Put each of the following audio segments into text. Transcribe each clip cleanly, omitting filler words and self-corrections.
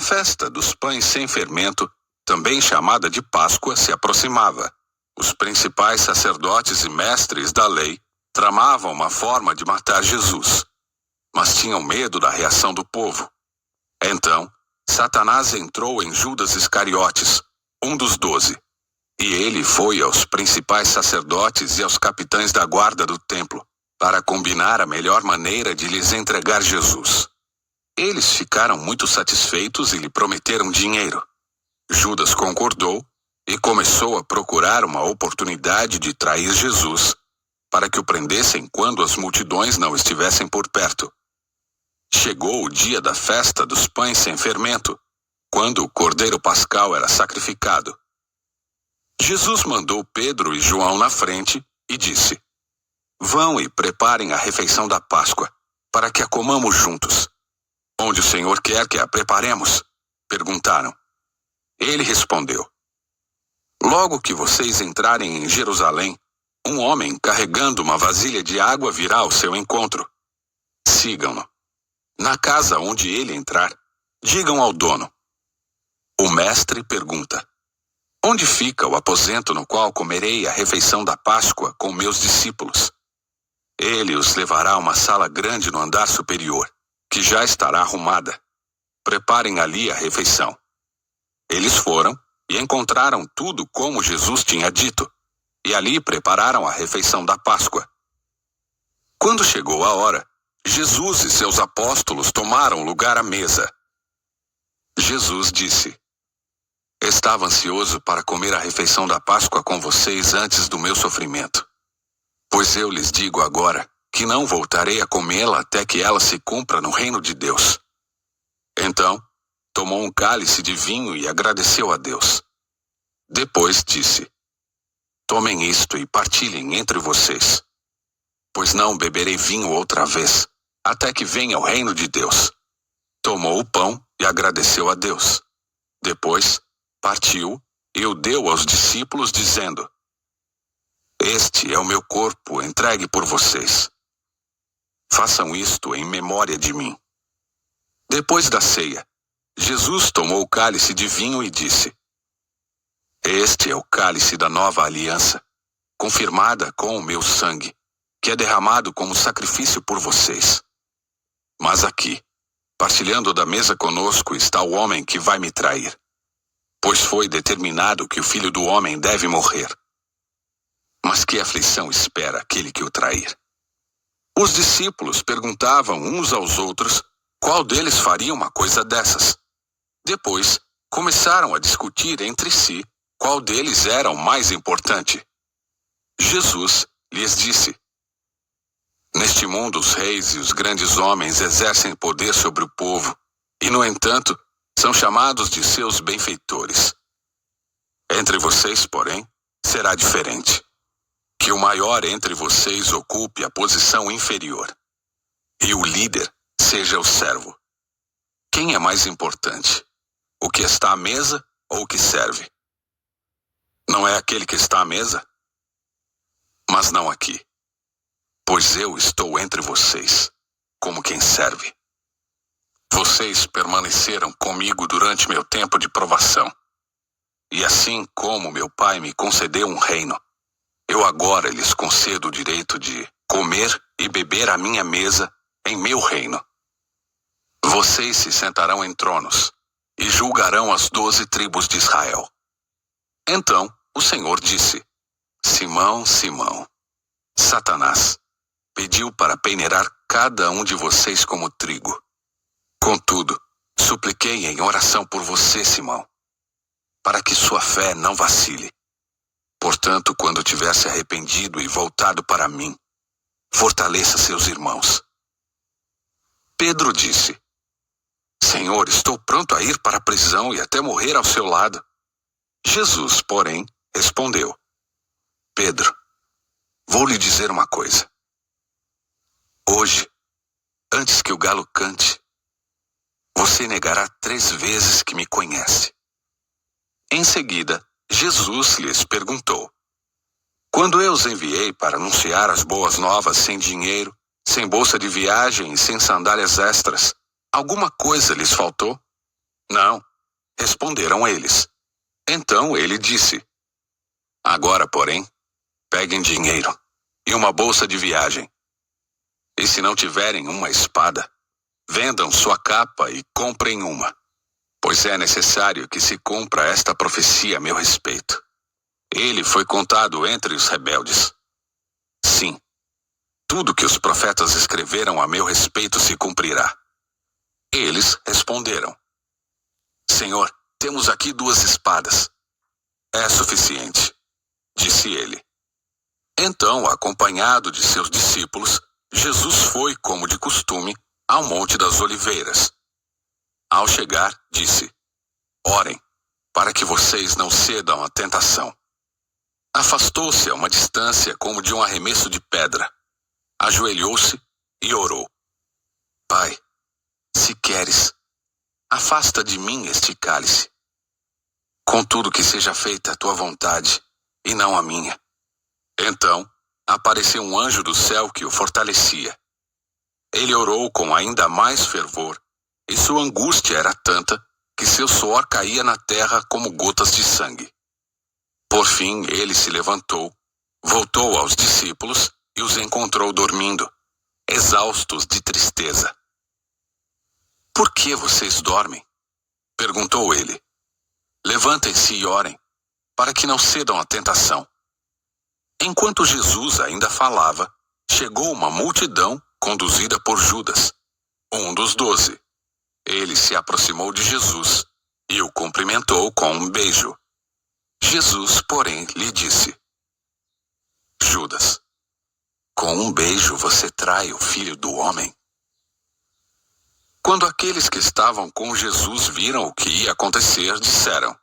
festa dos pães sem fermento, também chamada de Páscoa, se aproximava. Os principais sacerdotes e mestres da lei tramavam uma forma de matar Jesus, mas tinham medo da reação do povo. Então, Satanás entrou em Judas Iscariotes, um dos 12, e ele foi aos principais sacerdotes e aos capitães da guarda do templo para combinar a melhor maneira de lhes entregar Jesus. Eles ficaram muito satisfeitos e lhe prometeram dinheiro. Judas concordou e começou a procurar uma oportunidade de trair Jesus, para que o prendessem quando as multidões não estivessem por perto. Chegou o dia da festa dos pães sem fermento, quando o cordeiro pascal era sacrificado. Jesus mandou Pedro e João na frente e disse: "Vão e preparem a refeição da Páscoa, para que a comamos juntos." "Onde o Senhor quer que a preparemos?" perguntaram. Ele respondeu: "Logo que vocês entrarem em Jerusalém, um homem carregando uma vasilha de água virá ao seu encontro. Sigam-no. Na casa onde ele entrar, digam ao dono: o mestre pergunta: onde fica o aposento no qual comerei a refeição da Páscoa com meus discípulos? Ele os levará a uma sala grande no andar superior, que já estará arrumada. Preparem ali a refeição." Eles foram e encontraram tudo como Jesus tinha dito, e ali prepararam a refeição da Páscoa. Quando chegou a hora, Jesus e seus apóstolos tomaram lugar à mesa. Jesus disse: "Estava ansioso para comer a refeição da Páscoa com vocês antes do meu sofrimento. Pois eu lhes digo agora que não voltarei a comê-la até que ela se cumpra no reino de Deus." Então, tomou um cálice de vinho e agradeceu a Deus. Depois disse: "Tomem isto e partilhem entre vocês, pois não beberei vinho outra vez, até que venha o reino de Deus." Tomou o pão e agradeceu a Deus. Depois, partiu e o deu aos discípulos, dizendo: "Este é o meu corpo entregue por vocês. Façam isto em memória de mim." Depois da ceia, Jesus tomou o cálice de vinho e disse: "Este é o cálice da nova aliança, confirmada com o meu sangue, que é derramado como sacrifício por vocês. Mas aqui, partilhando da mesa conosco, está o homem que vai me trair, pois foi determinado que o Filho do Homem deve morrer. Mas que aflição espera aquele que o trair?" Os discípulos perguntavam uns aos outros qual deles faria uma coisa dessas. Depois, começaram a discutir entre si qual deles era o mais importante. Jesus lhes disse: "Neste mundo os reis e os grandes homens exercem poder sobre o povo, e, no entanto, são chamados de seus benfeitores. Entre vocês, porém, será diferente. Que o maior entre vocês ocupe a posição inferior, e o líder seja o servo. Quem é mais importante, o que está à mesa ou o que serve? Não é aquele que está à mesa? Mas não aqui, pois eu estou entre vocês, como quem serve. Vocês permaneceram comigo durante meu tempo de provação, e assim como meu Pai me concedeu um reino, eu agora lhes concedo o direito de comer e beber à minha mesa em meu reino. Vocês se sentarão em tronos e julgarão as 12 tribos de Israel." Então o Senhor disse: "Simão, Simão, Satanás pediu para peneirar cada um de vocês como trigo. Contudo, supliquei em oração por você, Simão, para que sua fé não vacile. Portanto, quando tiver se arrependido e voltado para mim, fortaleça seus irmãos." Pedro disse: "Senhor, estou pronto a ir para a prisão e até morrer ao seu lado." Jesus, porém, respondeu: "Pedro, vou lhe dizer uma coisa. Hoje, antes que o galo cante, você negará 3 vezes que me conhece." Em seguida, Jesus lhes perguntou: "Quando eu os enviei para anunciar as boas novas sem dinheiro, sem bolsa de viagem e sem sandálias extras, alguma coisa lhes faltou?" Não, responderam eles. Então ele disse: Agora, porém, peguem dinheiro e uma bolsa de viagem. E se não tiverem uma espada, vendam sua capa e comprem uma, pois é necessário que se cumpra esta profecia a meu respeito. Ele foi contado entre os rebeldes. Sim, tudo que os profetas escreveram a meu respeito se cumprirá. Eles responderam: Senhor, temos aqui 2 espadas. É suficiente, disse ele. Então, acompanhado de seus discípulos, Jesus foi, como de costume, ao Monte das Oliveiras. Ao chegar, disse: Orem, para que vocês não cedam à tentação. Afastou-se a uma distância como de um arremesso de pedra. Ajoelhou-se e orou: Pai, se queres, afasta de mim este cálice. Contudo, que seja feita a tua vontade, e não a minha. Então, apareceu um anjo do céu que o fortalecia. Ele orou com ainda mais fervor, e sua angústia era tanta que seu suor caía na terra como gotas de sangue. Por fim, ele se levantou, voltou aos discípulos e os encontrou dormindo, exaustos de tristeza. Por que vocês dormem? Perguntou ele. Levantem-se e orem, para que não cedam à tentação. Enquanto Jesus ainda falava, chegou uma multidão conduzida por Judas, um dos 12. Ele se aproximou de Jesus e o cumprimentou com um beijo. Jesus, porém, lhe disse: Judas, com um beijo você trai o Filho do Homem? Quando aqueles que estavam com Jesus viram o que ia acontecer, disseram: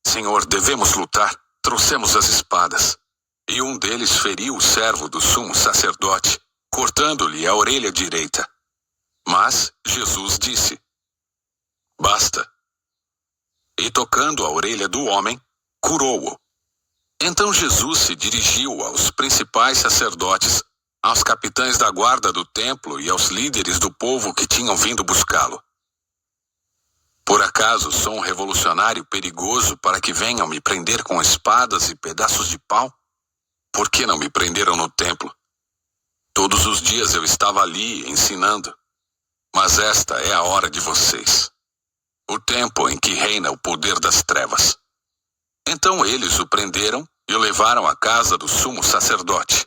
Senhor, devemos lutar. Trouxemos as espadas. E um deles feriu o servo do sumo sacerdote, cortando-lhe a orelha direita. Mas Jesus disse: Basta. E tocando a orelha do homem, curou-o. Então Jesus se dirigiu aos principais sacerdotes, aos capitães da guarda do templo e aos líderes do povo que tinham vindo buscá-lo. Por acaso sou um revolucionário perigoso para que venham me prender com espadas e pedaços de pau? Por que não me prenderam no templo? Todos os dias eu estava ali ensinando. Mas esta é a hora de vocês, o tempo em que reina o poder das trevas. Então eles o prenderam e o levaram à casa do sumo sacerdote.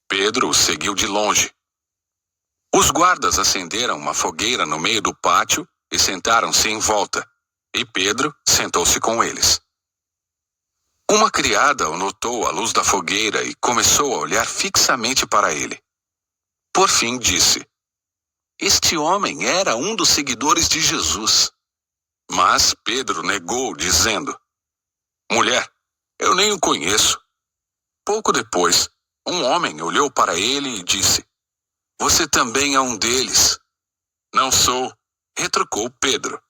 Pedro o seguiu de longe. Os guardas acenderam uma fogueira no meio do pátio e sentaram-se em volta, e Pedro sentou-se com eles. Uma criada o notou à luz da fogueira e começou a olhar fixamente para ele. Por fim disse: Este homem era um dos seguidores de Jesus. Mas Pedro negou, dizendo: Mulher, eu nem o conheço. Pouco depois, um homem olhou para ele e disse: Você também é um deles. Não sou, retrucou Pedro.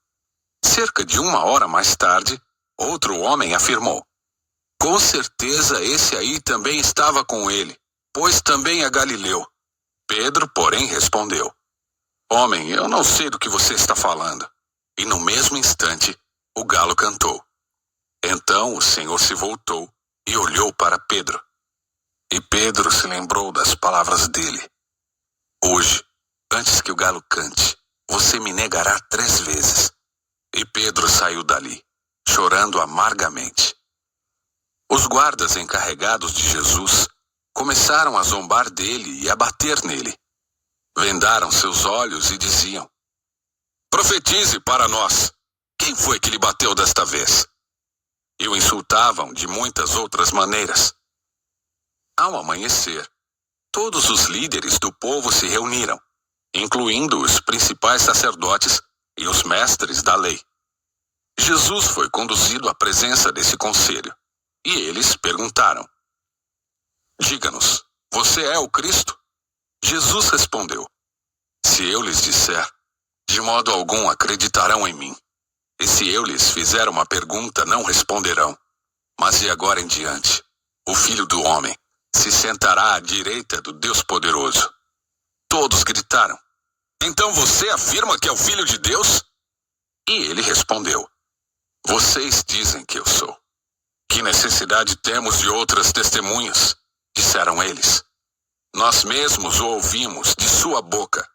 Cerca de 1 hora mais tarde, outro homem afirmou: Com certeza esse aí também estava com ele, pois também é galileu. Pedro, porém, respondeu: Homem, eu não sei do que você está falando. E no mesmo instante, o galo cantou. Então o Senhor se voltou e olhou para Pedro. E Pedro se lembrou das palavras dele: Hoje, antes que o galo cante, você me negará 3 vezes. E Pedro saiu dali, chorando amargamente. Os guardas encarregados de Jesus começaram a zombar dele e a bater nele. Vendaram seus olhos e diziam: Profetize para nós. Quem foi que lhe bateu desta vez? E o insultavam de muitas outras maneiras. Ao amanhecer, todos os líderes do povo se reuniram, incluindo os principais sacerdotes e os mestres da lei. Jesus foi conduzido à presença desse conselho, e eles perguntaram: Diga-nos, você é o Cristo? Jesus respondeu: Se eu lhes disser, de modo algum acreditarão em mim. E se eu lhes fizer uma pergunta, não responderão. Mas de agora em diante, o Filho do Homem se sentará à direita do Deus Poderoso. Todos gritaram: Então você afirma que é o Filho de Deus? E ele respondeu: Vocês dizem que eu sou. Que necessidade temos de outras testemunhas? Disseram eles. Nós mesmos o ouvimos de sua boca